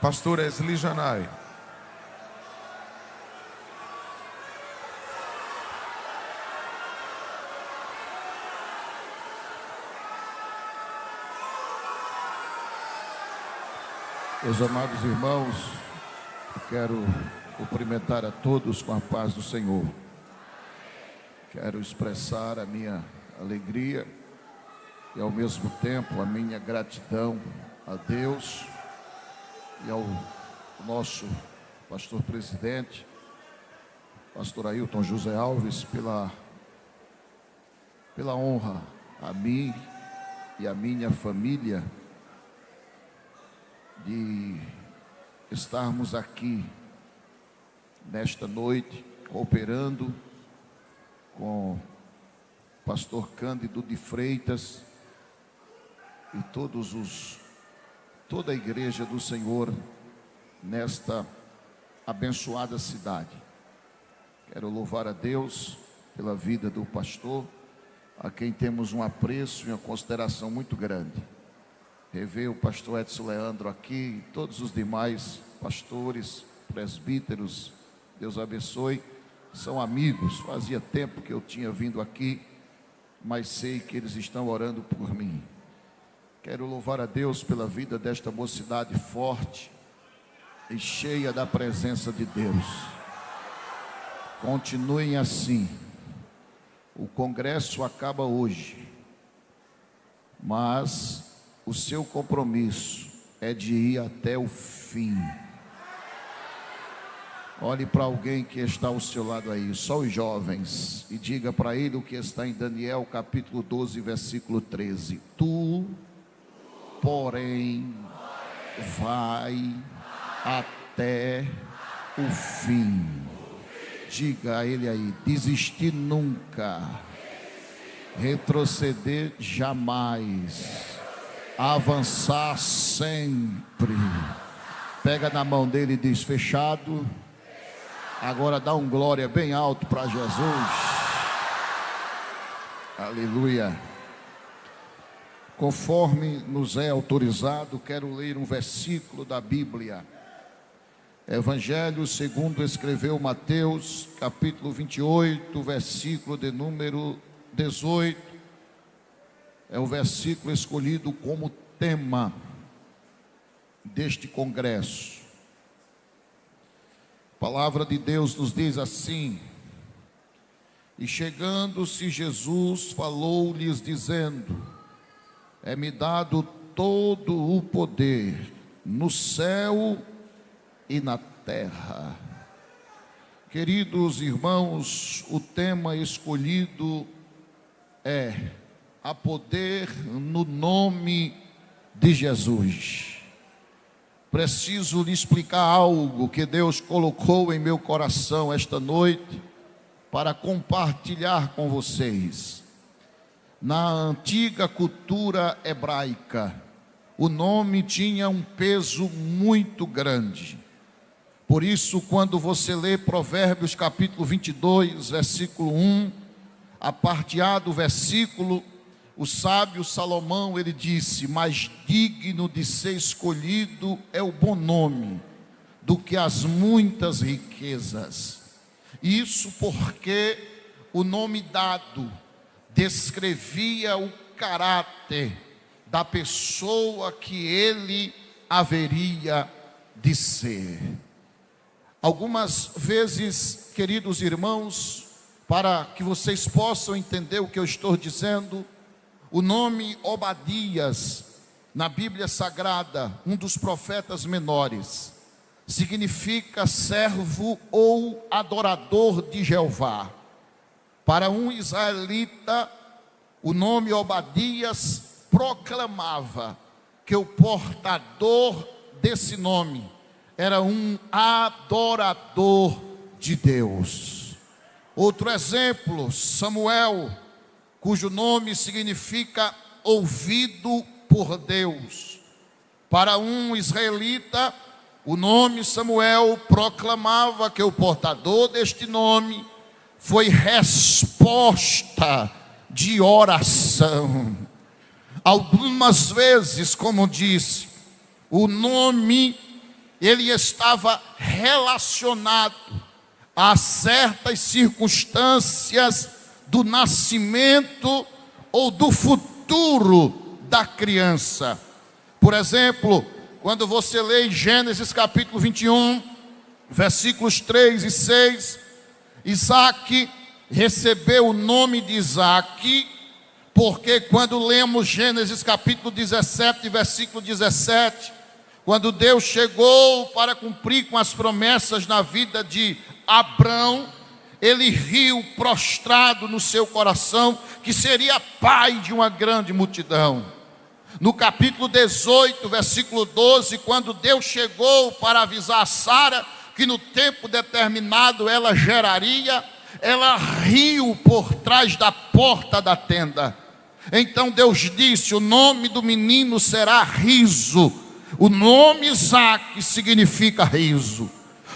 Pastora Esli Janai. Meus amados irmãos, eu quero cumprimentar a todos com a paz do Senhor. Quero expressar a minha alegria e ao mesmo tempo a minha gratidão a Deus e ao nosso pastor presidente, pastor Ailton José Alves, pela honra a mim e a minha família de estarmos aqui nesta noite cooperando com o pastor Cândido de Freitas e toda a igreja do Senhor nesta abençoada cidade. Quero louvar a Deus pela vida do pastor, a quem temos um apreço e uma consideração muito grande. Rever o pastor Edson Leandro aqui, e todos os demais pastores, presbíteros, Deus abençoe, são amigos. Fazia tempo que eu tinha vindo aqui, mas sei que eles estão orando por mim. Quero louvar a Deus pela vida desta mocidade forte e cheia da presença de Deus. Continuem assim. O congresso acaba hoje, mas o seu compromisso é de ir até o fim. Olhe para alguém que está ao seu lado aí, só os jovens, e diga para ele o que está em Daniel capítulo 12, versículo 13. Tu, porém, vai até o fim. Diga a ele aí: desistir nunca, retroceder jamais, avançar sempre. Pega na mão dele e diz: fechado. Agora dá um glória bem alto para Jesus. Aleluia. Conforme nos é autorizado, quero ler um versículo da Bíblia. Evangelho segundo escreveu Mateus, capítulo 28, versículo de número 18. É o versículo escolhido como tema deste congresso. A palavra de Deus nos diz assim: e chegando-se Jesus, falou-lhes dizendo: é-me dado todo o poder no céu e na terra. Queridos irmãos, o tema escolhido é: há poder no nome de Jesus. Preciso lhe explicar algo que Deus colocou em meu coração esta noite para compartilhar com vocês. Na antiga cultura hebraica, o nome tinha um peso muito grande. Por isso, quando você lê Provérbios capítulo 22, versículo 1, a parte A do versículo, o sábio Salomão, ele disse: mais digno de ser escolhido é o bom nome do que as muitas riquezas. Isso porque o nome dado descrevia o caráter da pessoa que ele haveria de ser. Algumas vezes, queridos irmãos, para que vocês possam entender o que eu estou dizendo, o nome Obadias, na Bíblia Sagrada, um dos profetas menores, significa servo ou adorador de Jeová. Para um israelita, o nome Obadias proclamava que o portador desse nome era um adorador de Deus. Outro exemplo, Samuel, cujo nome significa ouvido por Deus. Para um israelita, o nome Samuel proclamava que o portador deste nome foi resposta de oração. Algumas vezes, como disse, o nome ele estava relacionado a certas circunstâncias do nascimento ou do futuro da criança. Por exemplo, quando você lê em Gênesis capítulo 21, versículos 3 e 6, Isaac recebeu o nome de Isaac, porque quando lemos Gênesis capítulo 17, versículo 17, quando Deus chegou para cumprir com as promessas na vida de Abrão, ele riu prostrado no seu coração que seria pai de uma grande multidão. No capítulo 18, versículo 12, quando Deus chegou para avisar a Sara que no tempo determinado ela geraria, ela riu por trás da porta da tenda. Então Deus disse: o nome do menino será riso. O nome Isaac significa riso.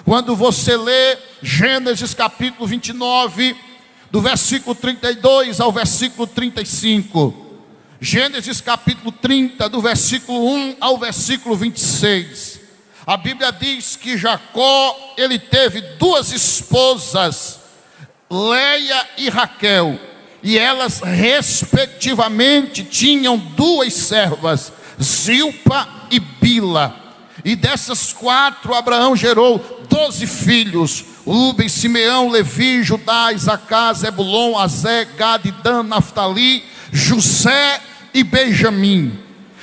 Quando você lê Gênesis capítulo 29, do versículo 32 ao versículo 35, Gênesis capítulo 30, do versículo 1 ao versículo 26, a Bíblia diz que Jacó, ele teve duas esposas, Leia e Raquel, e elas respectivamente tinham duas servas, Zilpa e Bila. E dessas quatro Abraão gerou 12 filhos: Rúben, Simeão, Levi, Judá, Isacar, Zebulon, Azé, Gad, Dan, Naftali, José e Benjamim.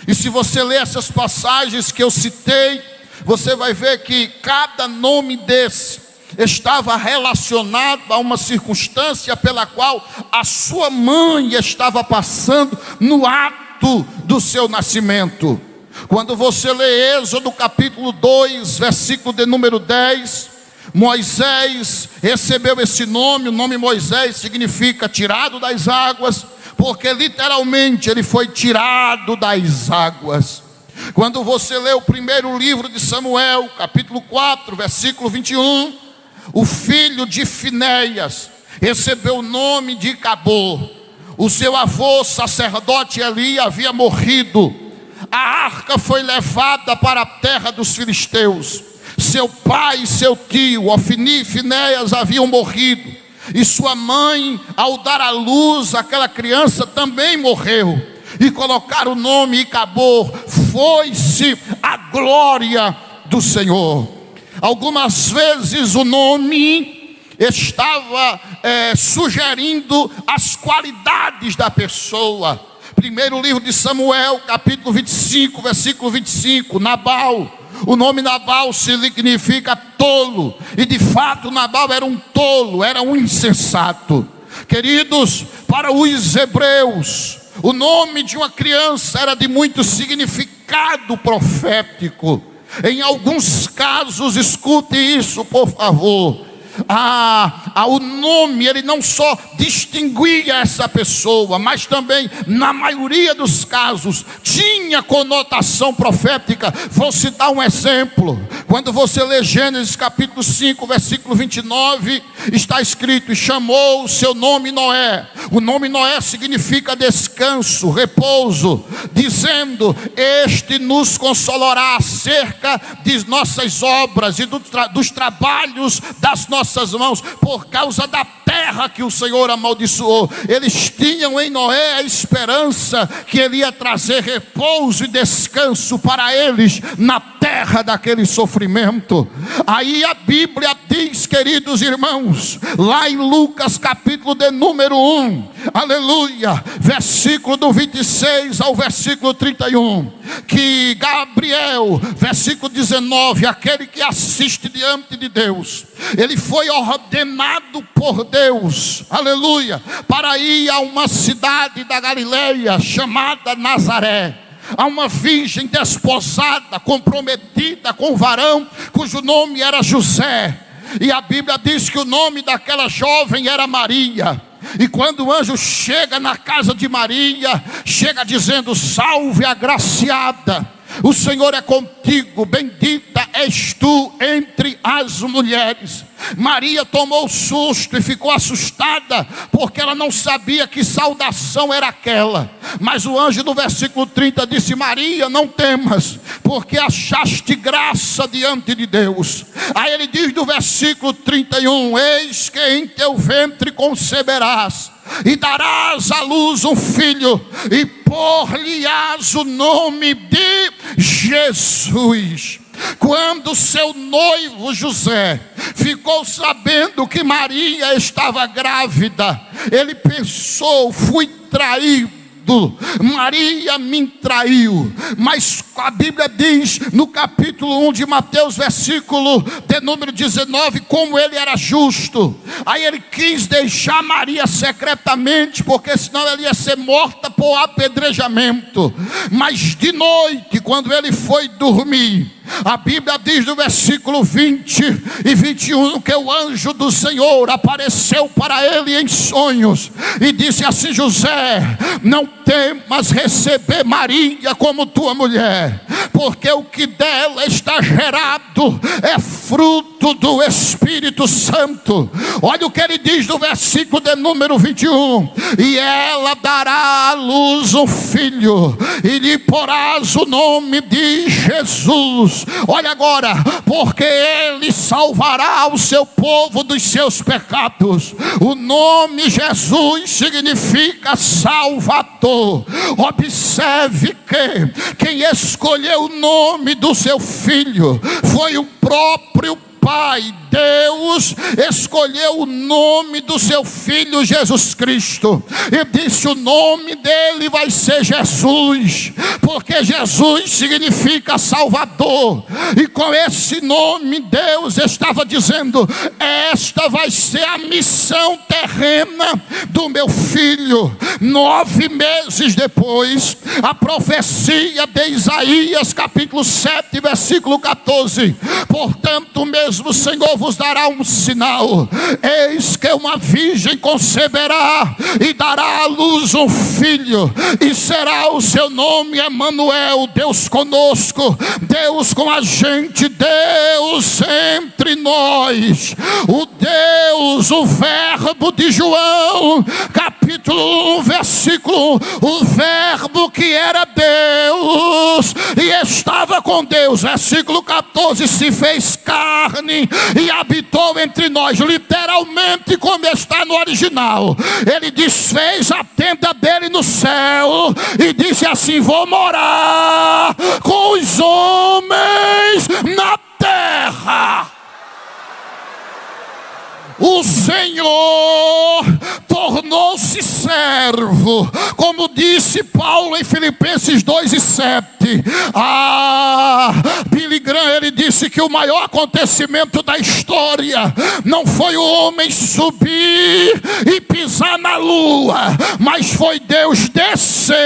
E se você ler essas passagens que eu citei, você vai ver que cada nome desse estava relacionado a uma circunstância pela qual a sua mãe estava passando no ato do seu nascimento. Quando você lê Êxodo capítulo 2, versículo de número 10, Moisés recebeu esse nome. O nome Moisés significa tirado das águas, porque literalmente ele foi tirado das águas. Quando você lê o primeiro livro de Samuel, capítulo 4, versículo 21, o filho de Finéias recebeu o nome de Cabor. O seu avô, sacerdote Eli, havia morrido. A arca foi levada para a terra dos filisteus. Seu pai e seu tio, Ofni e Finéias, haviam morrido. E sua mãe, ao dar à luz aquela criança, também morreu. E colocaram o nome Icabor. Foi-se a glória do Senhor. Algumas vezes o nome estava sugerindo as qualidades da pessoa. Primeiro livro de Samuel, capítulo 25, versículo 25, Nabal. O nome Nabal significa tolo, e de fato Nabal era um tolo, era um insensato. Queridos, para os hebreus, o nome de uma criança era de muito significado profético. Em alguns casos, escute isso por favor, o nome, ele não só distinguia essa pessoa, mas também, na maioria dos casos, tinha conotação profética. Vou citar um exemplo. Quando você lê Gênesis capítulo 5, versículo 29, está escrito: e chamou o seu nome Noé. O nome Noé significa descanso, repouso, dizendo: este nos consolará acerca de nossas obras e dos trabalhos das nossas mãos, por causa da terra que o Senhor amaldiçoou. Eles tinham em Noé a esperança que ele ia trazer repouso e descanso para eles na terra daquele sofrimento. Aí a Bíblia diz, queridos irmãos, lá em Lucas capítulo de número 1, aleluia, versículo do 26 ao versículo 31, que Gabriel, versículo 19, aquele que assiste diante de Deus, ele foi ordenado por Deus, aleluia, para ir a uma cidade da Galileia chamada Nazaré, a uma virgem desposada, comprometida com um varão cujo nome era José. E a Bíblia diz que o nome daquela jovem era Maria. E quando o anjo chega na casa de Maria, chega dizendo: salve agraciada, o Senhor é contigo, bendita és tu entre as mulheres. Maria tomou susto e ficou assustada, porque ela não sabia que saudação era aquela. Mas o anjo do versículo 30 disse: Maria, não temas, porque achaste graça diante de Deus. Aí ele diz do versículo 31: eis que em teu ventre conceberás e darás à luz um filho, e por-lhe-ás o nome de Jesus. Quando seu noivo José ficou sabendo que Maria estava grávida, ele pensou: fui traído, Maria me traiu. Mas a Bíblia diz no capítulo 1 de Mateus, versículo de número 19, como ele era justo. Aí ele quis deixar Maria secretamente, porque senão ela ia ser morta por apedrejamento. Mas de noite, quando ele foi dormir, a Bíblia diz no versículo 20 e 21 que o anjo do Senhor apareceu para ele em sonhos e disse assim: José, não temas receber Maria como tua mulher, porque o que dela está gerado é fruto do Espírito Santo. Olha o que ele diz no versículo de número 21: e ela dará à luz um filho, e lhe porás o nome de Jesus. Olha agora, porque ele salvará o seu povo dos seus pecados. O nome Jesus significa Salvador. Observe que quem escolheu o nome do seu filho foi o próprio Pai. Deus escolheu o nome do seu filho Jesus Cristo e disse: o nome dele vai ser Jesus, porque Jesus significa Salvador. E com esse nome Deus estava dizendo: esta vai ser a missão terrena do meu filho. 9 meses depois, a profecia de Isaías capítulo 7 versículo 14: portanto o mesmo Senhor vos dará um sinal, eis que uma virgem conceberá e dará à luz um filho, e será o seu nome Emanuel, Deus conosco, Deus com a gente, Deus entre nós. O Deus, o verbo de João capítulo 1 versículo 1, o verbo que era Deus e estava com Deus, versículo 14, se fez carne e habitou entre nós. Literalmente, como está no original, ele desfez a tenda dele no céu e disse assim: vou morar com os homens na terra. O Senhor tornou-se servo, como disse Paulo em Filipenses 2:7. Billy Graham, ele disse que o maior acontecimento da história não foi o homem subir e pisar na lua, mas foi Deus descer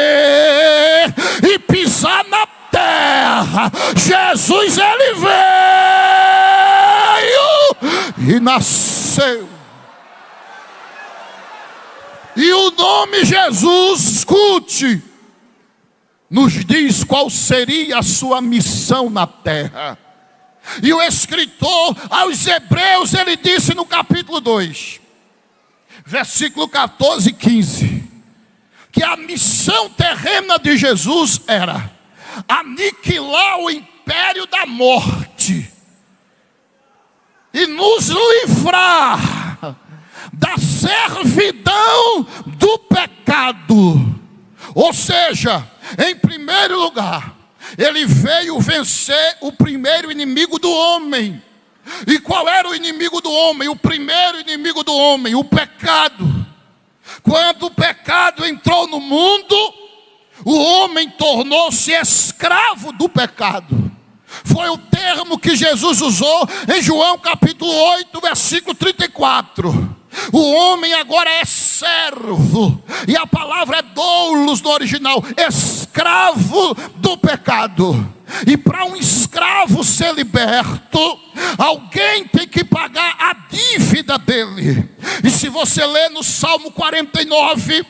e pisar na terra. Jesus, ele veio e nasceu. E o nome Jesus, escute, nos diz qual seria a sua missão na terra. E o escritor aos Hebreus, ele disse no capítulo 2, versículo 14 e 15, que a missão terrena de Jesus era aniquilar o império da morte e nos livrar da servidão do pecado. Ou seja, em primeiro lugar, ele veio vencer o primeiro inimigo do homem. E qual era o inimigo do homem? O primeiro inimigo do homem, o pecado. Quando o pecado entrou no mundo, o homem tornou-se escravo do pecado. Foi o termo que Jesus usou em João capítulo 8, versículo 34. O homem agora é servo, e a palavra é doulos no original, escravo do pecado. E para um escravo ser liberto, alguém tem que pagar a dívida dele. E se você ler no Salmo 49,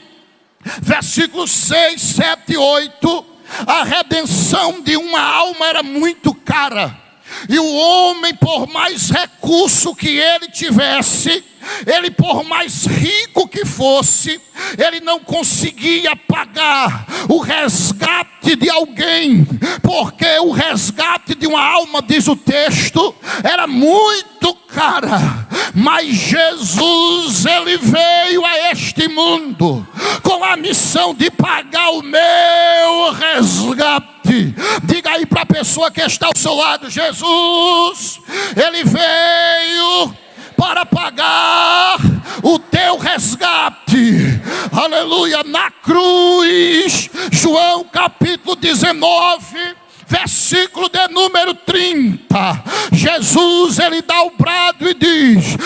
versículos 6, 7 e 8, a redenção de uma alma era muito cara. E o homem, por mais recurso que ele tivesse, ele por mais rico que fosse, ele não conseguia pagar o resgate de alguém, porque o resgate de uma alma, diz o texto, era muito cara. Mas Jesus, ele veio a este mundo com a missão de pagar o meu resgate. Diga aí para a pessoa que está ao seu lado: Jesus, ele veio para pagar o teu resgate. Aleluia. Na cruz, João capítulo 19, versículo de número 30, Jesus, ele dá o brado e diz: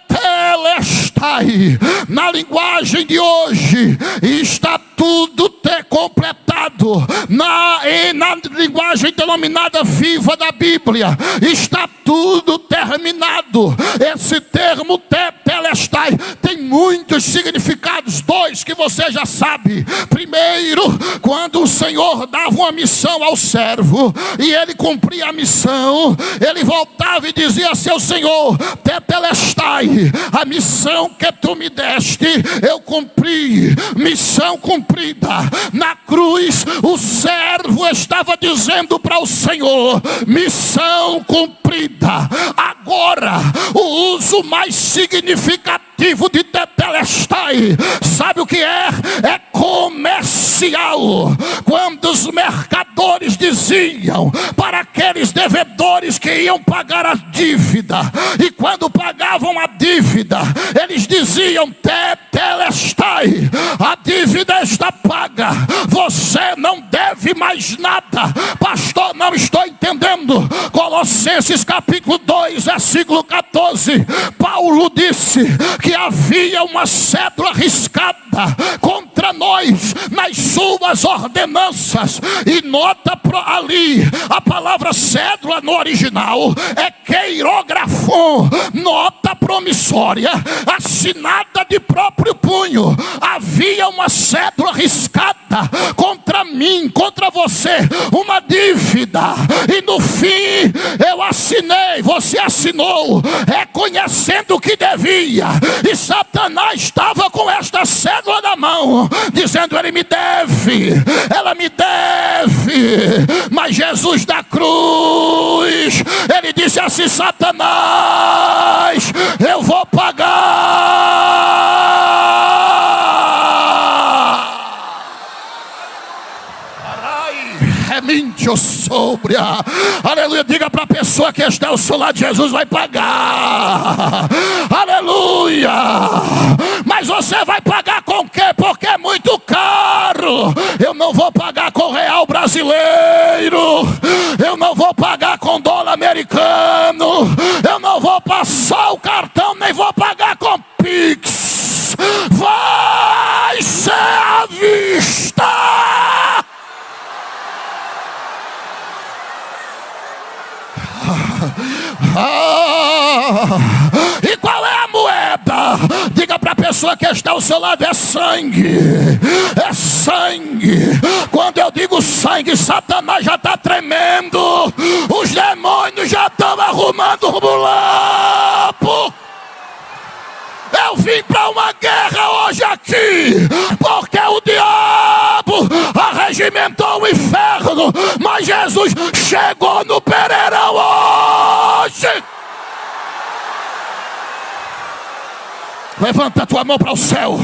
Tetelestai. Na linguagem de hoje, está tudo completado. Na linguagem denominada viva da Bíblia, está tudo terminado. Esse termo tetelestai tem muitos significados. Dois que você já sabe. Primeiro, quando o Senhor dava uma missão ao servo e ele cumpria a missão, ele voltava e dizia: seu Senhor, tetelestai, a missão que tu me deste, eu cumpri. Missão cumprida. Na cruz, o servo estava dizendo para o Senhor: missão cumprida. Agora, o uso mais significativo de tetelestai, sabe o que é? É comercial. Quando os mercadores diziam para aqueles devedores que iam pagar a dívida, e quando pagavam a dívida, eles diziam: tetelestai, a dívida está paga, você não deve mais nada. Pastor, não estou entendendo. Colossenses capítulo 2, versículo 14, Paulo disse que havia uma cédula riscada contra nós nas suas ordenanças. E nota ali, a palavra cédula no original é queirografon, nota promissória, assinada de próprio punho. Havia uma cédula riscada contra mim, contra você, uma dívida. E no fim eu assinei, você assinou, reconhecendo o que devia. E Satanás estava com esta cédula na mão, dizendo: ele me deve, ela me deve. Mas Jesus da cruz, ele disse assim: Satanás, eu vou pagar. Remente sóbria. Aleluia. Diga para a pessoa que está ao seu lado: Jesus vai pagar. Aleluia. Mas você vai pagar com o quê? Porque é muito caro. Eu não vou pagar com real brasileiro, eu não vou pagar com dólar americano, eu não vou passar o cartão, nem vou pagar com Pix. Vai ser à vista. E qual é a moeda? Diga para a pessoa que está ao seu lado: é sangue. É sangue. Quando eu digo sangue, Satanás já está tremendo, os demônios já estão arrumando o bulapo. Eu vim para uma guerra hoje aqui, porque o diabo arregimentou o inferno, mas Jesus chegou no Pereirão hoje. Levanta a tua mão para o céu.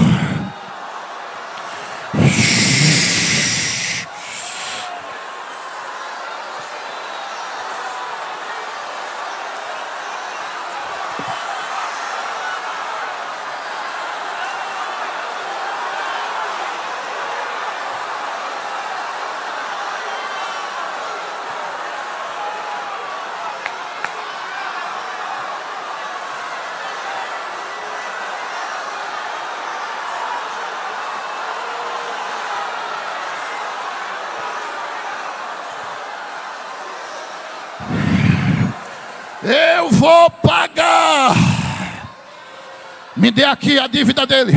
Eu vou pagar. Me dê aqui a dívida dele.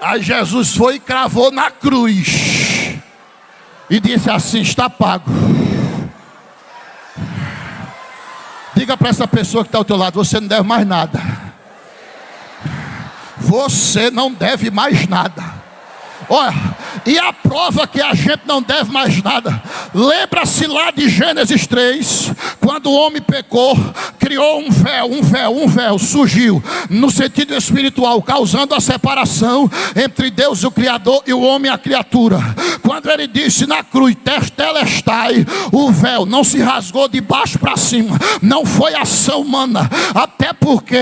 Aí Jesus foi e cravou na cruz. e disse assim: está pago. Diga para essa pessoa que está ao teu lado: você não deve mais nada. Você não deve mais nada. Olha, e a prova que a gente não deve mais nada, lembra-se lá de Gênesis 3, quando o homem pecou, criou um véu, surgiu no sentido espiritual, causando a separação entre Deus o Criador e o homem a criatura. Quando ele disse na cruz, Tetelestai, o véu não se rasgou de baixo para cima, não foi ação humana, até porque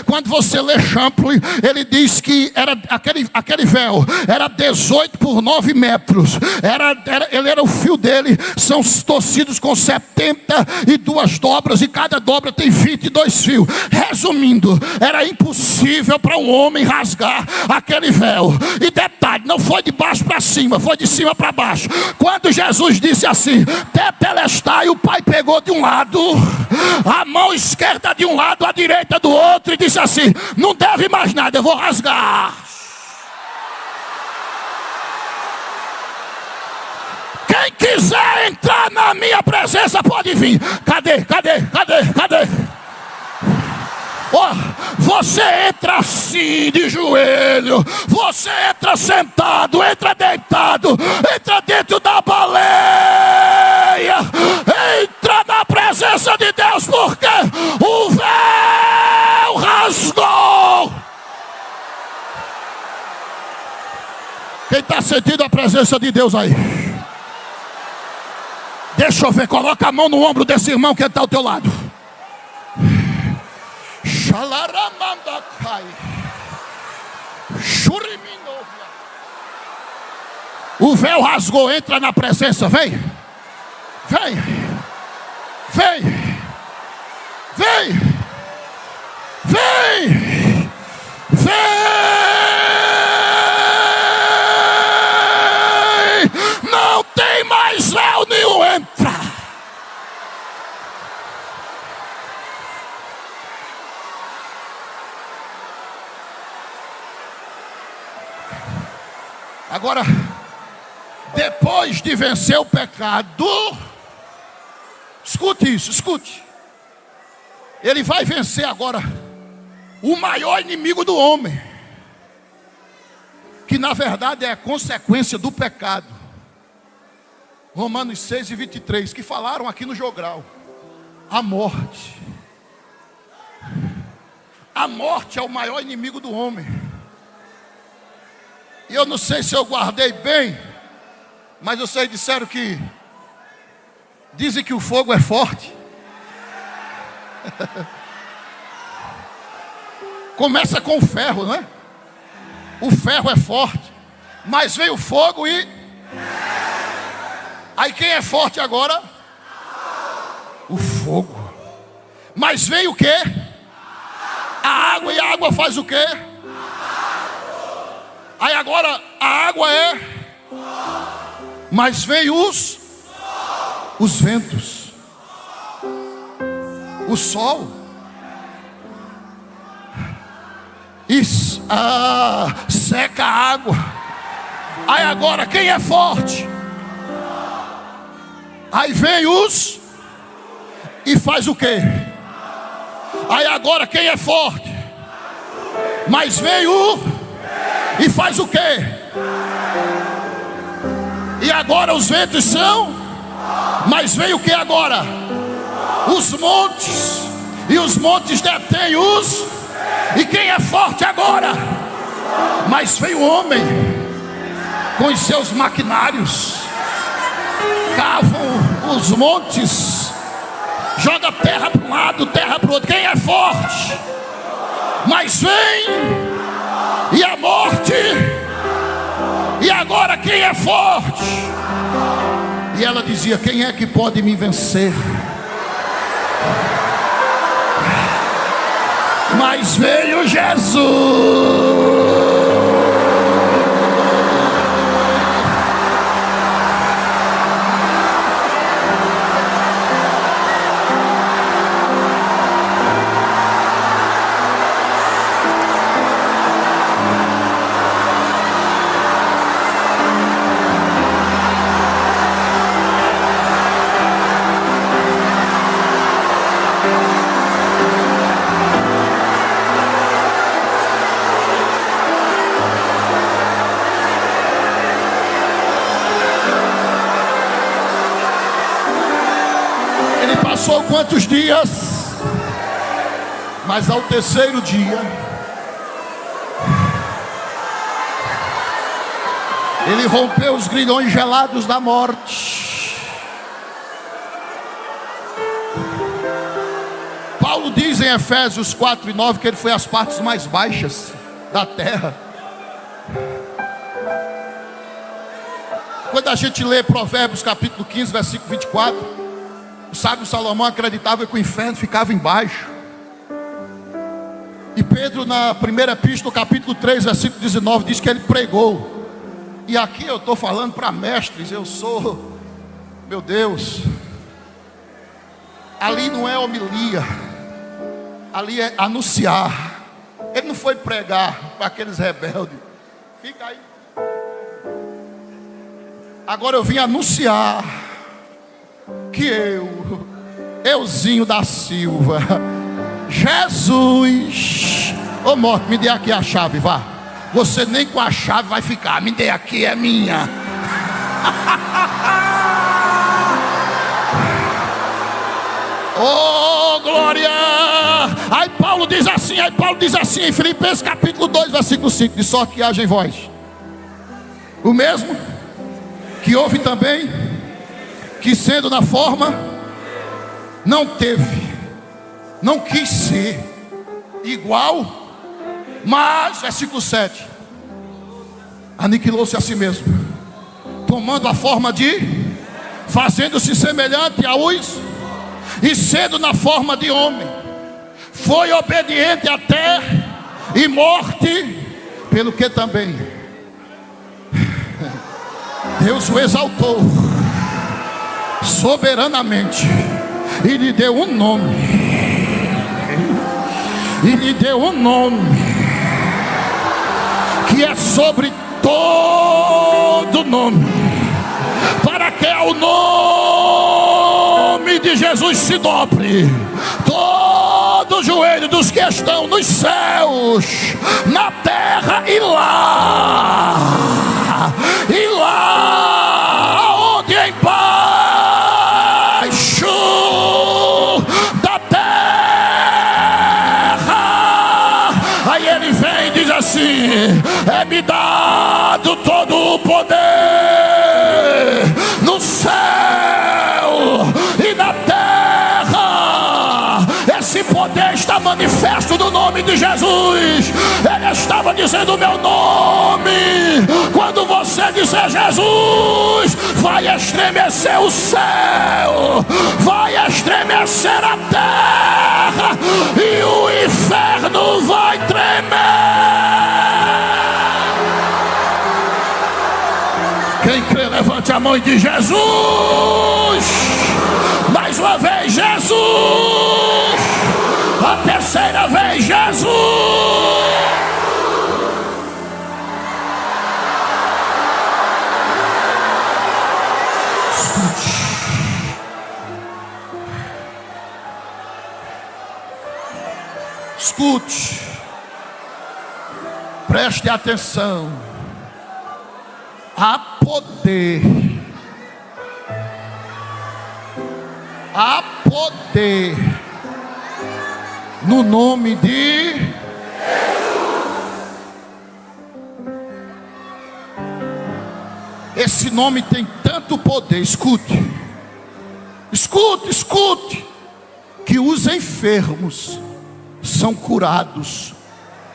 quando você lê Champlin, ele diz que era aquele véu era 18 por 9 metros, ele era o fio dele, são torcidos com 72 dobras, e cada dobra tem 22 fios. Resumindo, era impossível para um homem rasgar aquele véu. E detalhe, não foi de baixo para cima, foi de cima para baixo. Quando Jesus disse assim, Tetelestai, o Pai pegou de um lado, a mão esquerda de um lado, a direita do outro, e disse assim: não deve mais nada, eu vou rasgar. Quem quiser entrar na minha presença pode vir. Cadê? Oh, você entra assim de joelho, você entra sentado, entra deitado, entra dentro da baleia, entra na presença de Deus, porque o véu rasgou. Quem está sentindo a presença de Deus aí? Deixa eu ver, coloca a mão no ombro desse irmão que está ao teu lado. O véu rasgou, entra na presença, vem. Não tem mais véu nenhum, entra. Agora, depois de vencer o pecado, escute isso, escute. Ele vai vencer agora o maior inimigo do homem, que na verdade é a consequência do pecado. Romanos 6:23, que falaram aqui no jogral. A morte. A morte é o maior inimigo do homem. E eu não sei se eu guardei bem, mas vocês disseram que dizem que o fogo é forte. Começa com o ferro, não é? O ferro é forte, mas veio o fogo e... Aí quem é forte agora? O fogo. Mas veio o quê? A água, e a água faz o quê? Aí agora a água é... Mas veio os ventos, o sol. Isso, seca a água. Aí agora quem é forte? Aí vem os... E faz o quê? Aí agora quem é forte? Mas vem o... E faz o quê? E agora os ventos são... Mas vem o que agora? Os montes. E os montes detêm os... E quem é forte agora? Mas vem o homem com os seus maquinários, cavam os montes, joga terra para um lado, terra para o outro. Quem é forte? Mas vem e a morte. E agora quem é forte? E ela dizia: quem é que pode me vencer? Mas veio Jesus. Ele passou quantos dias? Mas ao terceiro dia, ele rompeu os grilhões gelados da morte. Paulo diz em Efésios 4:9 que ele foi às partes mais baixas da terra. Quando a gente lê Provérbios capítulo 15, versículo 24, o sábio Salomão acreditava que o inferno ficava embaixo. E Pedro, na primeira epístola, capítulo 3, versículo 19, diz que ele pregou. E aqui eu estou falando para mestres, eu sou, meu Deus, ali não é homilia, ali é anunciar. Ele não foi pregar para aqueles rebeldes. Fica aí. Agora eu vim anunciar que Euzinho da Silva, Jesus, ô morto, me dê aqui a chave, vá. Você nem com a chave vai ficar, me dê aqui, é minha. Oh, glória! Aí Paulo diz assim em Filipenses capítulo 2, versículo 5: de sorte que haja em vós o mesmo que houve também, que sendo na forma, não teve, não quis ser igual, mas, versículo 7, aniquilou-se a si mesmo, tomando a forma de, fazendo-se semelhante aos, e sendo na forma de homem, foi obediente até e morte, pelo que também Deus o exaltou soberanamente e lhe deu um nome, que é sobre todo nome, para que ao nome de Jesus se dobre todo o joelho dos que estão nos céus, na terra e lá onde embaixo da terra. Aí ele vem e diz assim: é-me dado todo o poder no céu e na terra. Esse poder está manifesto no nome de Jesus. Ele estava dizendo o meu nome. Quando você disser Jesus, vai estremecer o céu, vai estremecer a terra, e o inferno vai tremer. Quem crê, levante a mão e diz Jesus. Mais uma vez, Jesus. A terceira vez, Jesus. Escute, preste atenção. Há poder, no nome de Jesus. Esse nome tem tanto poder. Escute, que os enfermos são curados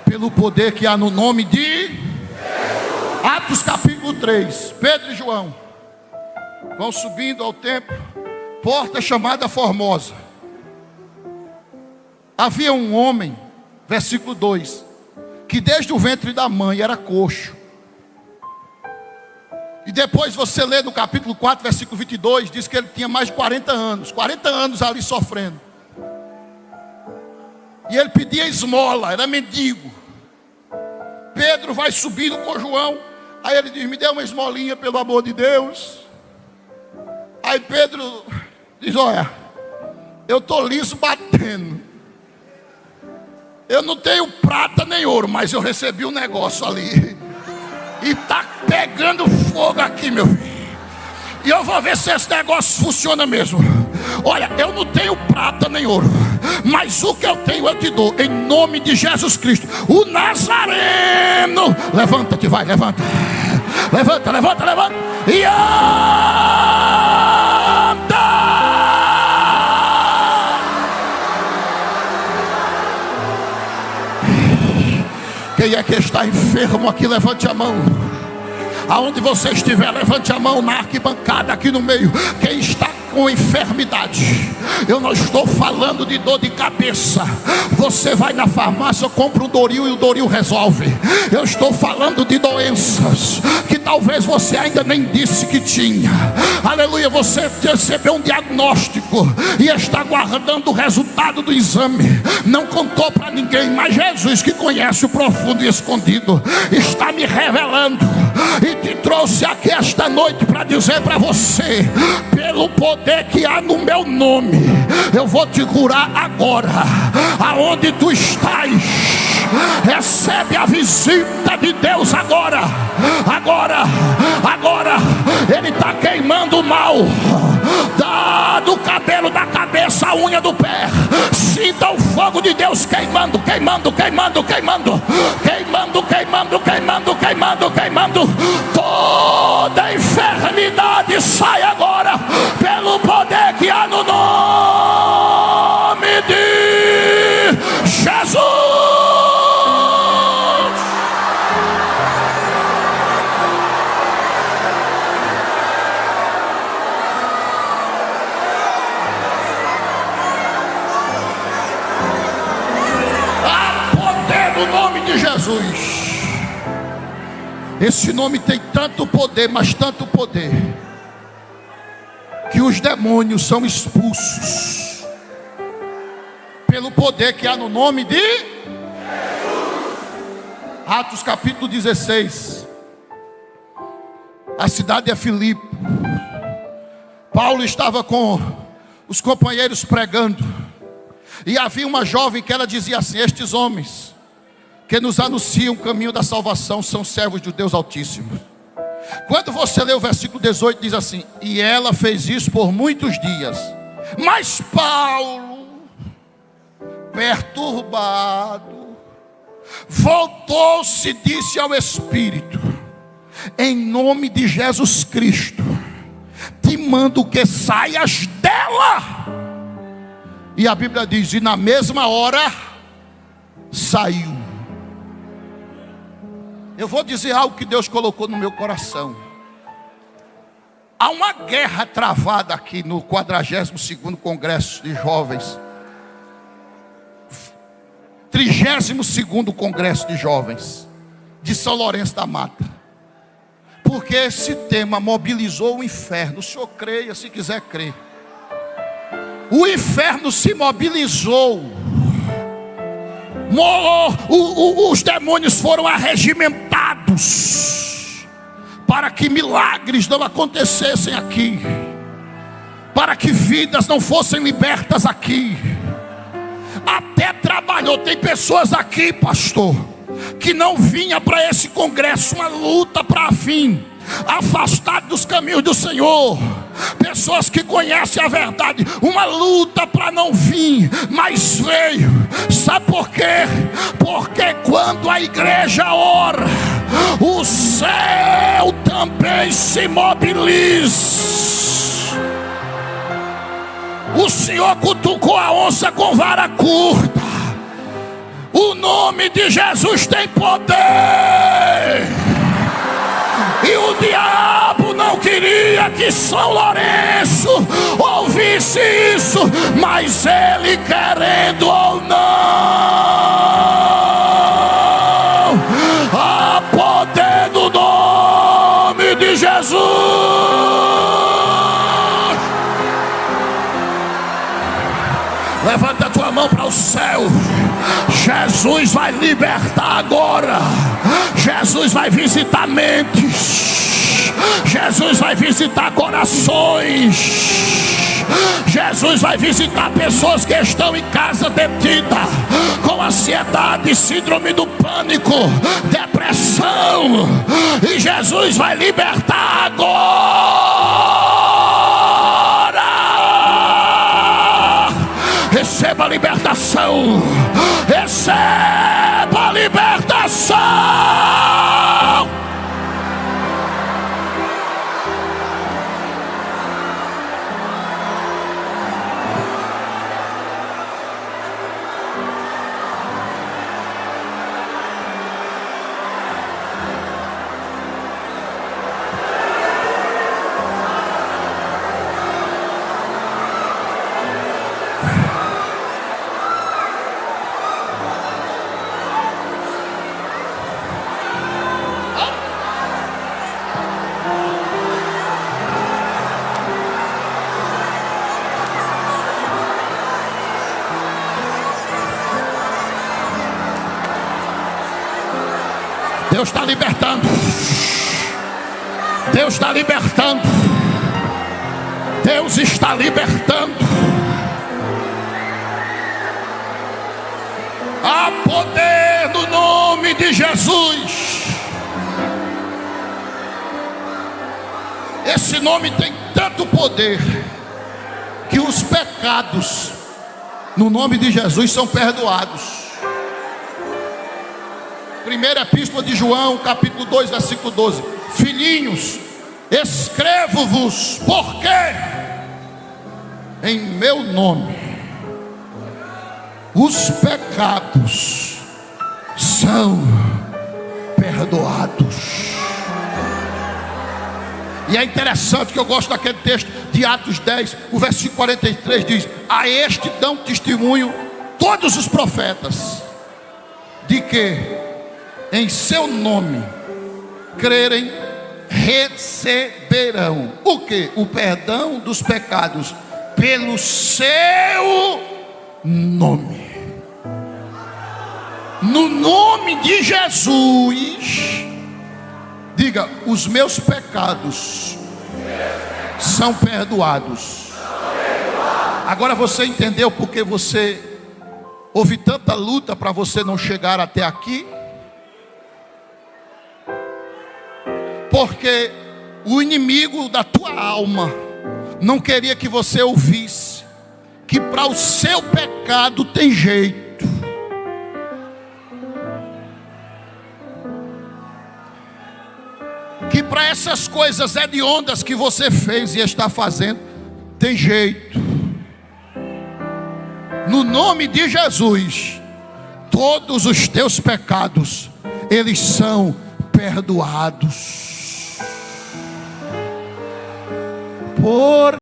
pelo poder que há no nome de Jesus. Atos capítulo 3, Pedro e João vão subindo ao templo, porta chamada Formosa. Havia um homem, versículo 2, que desde o ventre da mãe era coxo. E depois você lê no capítulo 4, versículo 22, diz que ele tinha mais de 40 anos ali sofrendo. E ele pedia esmola, era mendigo. Pedro vai subindo com João. Aí ele diz: me dê uma esmolinha, pelo amor de Deus. Aí Pedro diz: olha, eu estou liso batendo. Eu não tenho prata nem ouro, mas eu recebi um negócio ali. E está pegando fogo aqui, meu filho. E eu vou ver se esse negócio funciona mesmo. Olha, eu não tenho prata nem ouro, mas o que eu tenho eu te dou, em nome de Jesus Cristo, o Nazareno. Levanta-te, vai, levanta. Levanta, levanta, levanta. E anda. Quem é que está enfermo aqui? Levante a mão. Aonde você estiver, levante a mão na arquibancada aqui no meio. Quem está com enfermidade, eu não estou falando de dor de cabeça. Você vai na farmácia, compra um Doril e o Doril resolve. Eu estou falando de doenças que talvez você ainda nem disse que tinha. Aleluia, você recebeu um diagnóstico e está guardando o resultado do exame. Não contou para ninguém, mas Jesus, que conhece o profundo e escondido, está me revelando e te trouxe aqui esta noite para dizer para você: pelo poder que há no meu nome, eu vou te curar agora. Aonde tu estás, recebe a visita de Deus agora. Agora, agora. Ele está queimando o mal do cabelo da cabeça à unha do pé. Sinta o fogo de Deus queimando, queimando, queimando, queimando, queimando, queimando, queimando, queimando, queimando. Toda enfermidade sai agora, pelo poder que há no nome de Jesus. Há poder no nome de Jesus. Esse nome tem tanto poder, mas tanto poder, que os demônios são expulsos pelo poder que há no nome de Jesus. Atos capítulo 16. A cidade é Filipe. Paulo estava com os companheiros pregando, e havia uma jovem que ela dizia assim: estes homens que nos anunciam o caminho da salvação são servos de Deus Altíssimo. Quando você lê o versículo 18, diz assim: e ela fez isso por muitos dias. Mas Paulo, perturbado, voltou-se e disse ao Espírito: em nome de Jesus Cristo, te mando que saias dela. E a Bíblia diz: e na mesma hora saiu. Eu vou dizer algo que Deus colocou no meu coração. Há uma guerra travada aqui no 42º Congresso de Jovens, 32º Congresso de Jovens de São Lourenço da Mata, porque esse tema mobilizou o inferno. O senhor creia se quiser crer. O inferno se mobilizou. Os demônios foram arregimentados para que milagres não acontecessem aqui, para que vidas não fossem libertas aqui. Até trabalhou. Tem pessoas aqui, pastor, que não vinha para esse congresso, uma luta para vir afastado dos caminhos do Senhor. Pessoas que conhecem a verdade, uma luta para não vir, mas veio. Sabe por quê? Porque quando a igreja ora, o céu também se mobiliza. O Senhor cutucou a onça com vara curta. O nome de Jesus tem poder. E o diabo não queria que São Lourenço ouvisse isso, mas ele, querendo ou não, há poder no nome de Jesus. Levanta a tua mão para o céu. Jesus vai libertar agora. Jesus vai visitar mentes. Jesus vai visitar corações. Jesus vai visitar pessoas que estão em casa detidas com ansiedade, síndrome do pânico, depressão. E Jesus vai libertar agora. libertação. Receba a libertação. Deus está libertando. Deus está libertando. Deus está libertando. Há poder no nome de Jesus. Esse nome tem tanto poder que os pecados no nome de Jesus são perdoados. Primeira Epístola de João, capítulo 2, versículo 12. Filhinhos, escrevo-vos, porque em meu nome os pecados são perdoados. E é interessante que eu gosto daquele texto de Atos 10, o versículo 43 diz: a este dão testemunho todos os profetas, de que em seu nome crerem, receberão o que? O perdão dos pecados pelo seu nome. No nome de Jesus, diga: os meus pecados são perdoados. Agora você entendeu porque você houve tanta luta para você não chegar até aqui? Porque o inimigo da tua alma não queria que você ouvisse que para o seu pecado tem jeito. Que para essas coisas hediondas que você fez e está fazendo, tem jeito. No nome de Jesus, todos os teus pecados, eles são perdoados. Por